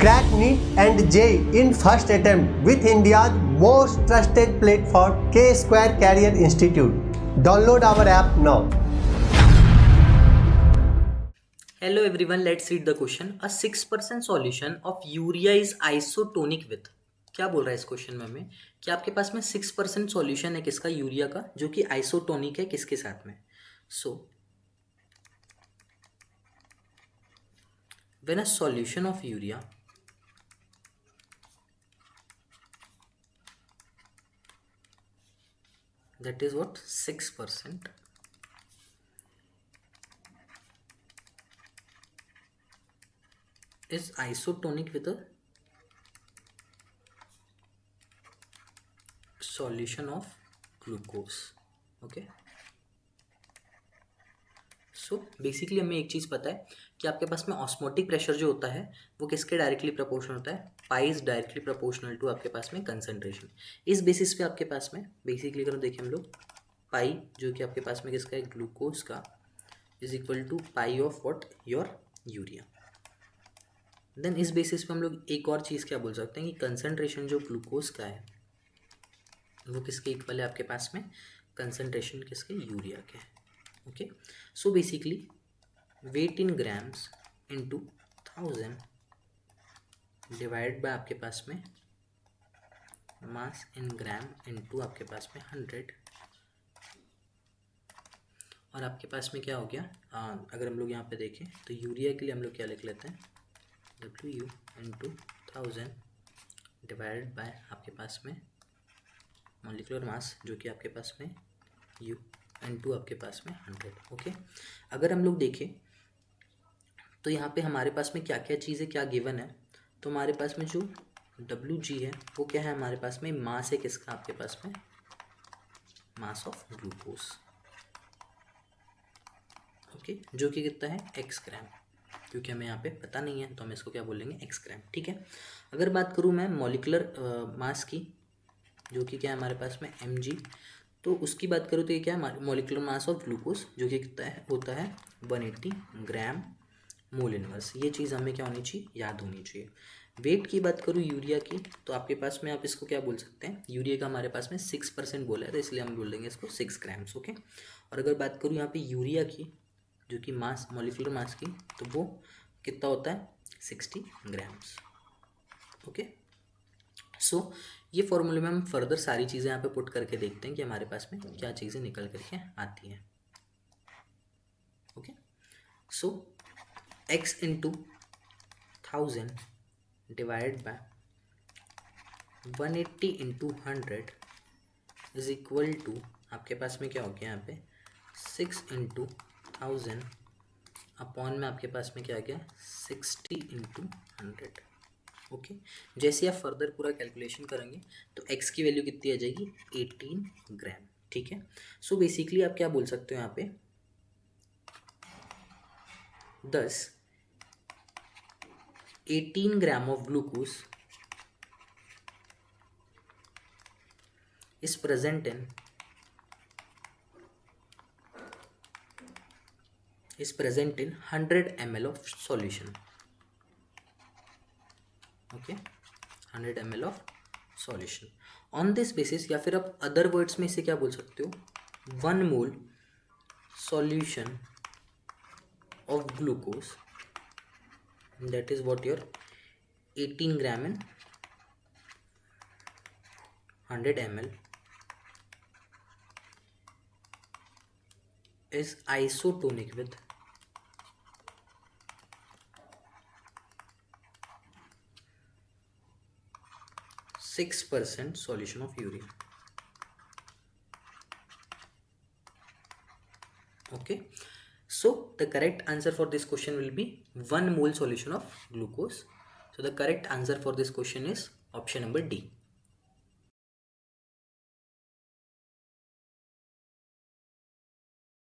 Crack NEET and JEE in first attempt with India's most trusted platform, K-Square Career Institute. Download our app now. Hello everyone, let's read the question. A 6% solution of urea is isotonic with. क्या बोल रहा है इस question में हमें कि आपके पास में 6% सॉल्यूशन है किसका, यूरिया का, जो कि आइसोटोनिक है किसके साथ में. So when a solution of urea that is what 6% is isotonic with a solution of glucose. Okay, so basically हमें एक चीज़ पता है कि आपके पास में ऑस्मोटिक प्रेशर जो होता है वो किसके डायरेक्टली प्रोपोर्शनल होता है, pi is directly proportional to आपके पास में कंसंट्रेशन. इस बेसिस पे आपके पास में बेसिकली अगर देखें हम लोग, पाई जो कि आपके पास में किसका है, ग्लूकोज का, is equal to pi of what, your urea. Then इस बेसिस पे हम लोग एक और चीज़ क्या बोल सकते हैं कि कंसंट्रेशन जो ग्लूकोज का है वो किसके इक्वल है आपके पास में, कंसंट्रेशन किसके, यूरिया के. Okay, so basically weight in grams into 1000 divide by आपके पास में मास इन ग्राम इंटू आपके पास में 100. और आपके पास में क्या हो गया, अगर हम लोग यहाँ पे देखें तो यूरिया के लिए हम लोग क्या लिख लेते हैं, WU इंटू 1000 डिवाइड बाय आपके पास में मॉलिक्यूलर मास जो कि आपके पास में U इंटू आपके पास में 100. ओके, अगर हम लोग देखें तो यहाँ पे हमारे पास में क्या क्या चीज़ें क्या गिवन है, तो हमारे पास में जो WG है वो क्या है, हमारे पास में मास है किसका, आपके पास में मास ऑफ ग्लूकोज. ओके, जो कि कितना है, x ग्राम, क्योंकि हमें यहाँ पे पता नहीं है तो हम इसको क्या बोलेंगे, x ग्राम. ठीक है, अगर बात करूँ मैं मॉलिक्यूलर मास की जो कि क्या है हमारे पास में mg, तो उसकी बात करूँ तो ये क्या है, मॉलिक्यूलर मास ऑफ ग्लूकोज जो कि कितना है, होता है 180 ग्राम मोल इनवर्स. ये चीज़ हमें क्या होनी चाहिए, याद होनी चाहिए. वेट की बात करूँ यूरिया की, तो आपके पास में आप इसको क्या बोल सकते हैं, यूरिया का हमारे पास में 6% बोला है तो इसलिए हम बोल देंगे इसको 6 ग्राम्स. ओके, और अगर बात करूँ यहाँ पे यूरिया की जो कि मास, मॉलिक्यूलर मास की, तो वो कितना होता है, 60 ग्राम्स. ओके, सो ये फॉर्मूले में हम फर्दर सारी चीज़ें यहाँ पे पुट करके देखते हैं कि हमारे पास में क्या चीज़ें निकल करके आती हैं. Okay, so x into 1000 divide by 180 into 100 is equal to आपके पास में क्या हो गया यहाँ पे 6 इंटू 1000 अपॉन में आपके पास में क्या आ गया 60 इंटू 100. ओके, जैसे आप फर्दर पूरा कैलकुलेशन करेंगे तो x की वैल्यू कितनी आ जाएगी, 18 ग्राम. ठीक है, सो बेसिकली आप क्या बोल सकते हो यहाँ पे 18 gram of glucose is present in 100 ml of solution. Okay, 100 ml of solution. On this basis, या फिर आप अदर वर्ड्स में इसे क्या बोल सकते हो, 1 mole solution of glucose that is what your 18 gram in 100 ml is isotonic with 6% solution of urea. Okay, so the correct answer for this question will be 1 mole solution of glucose. So the correct answer for this question is option number D.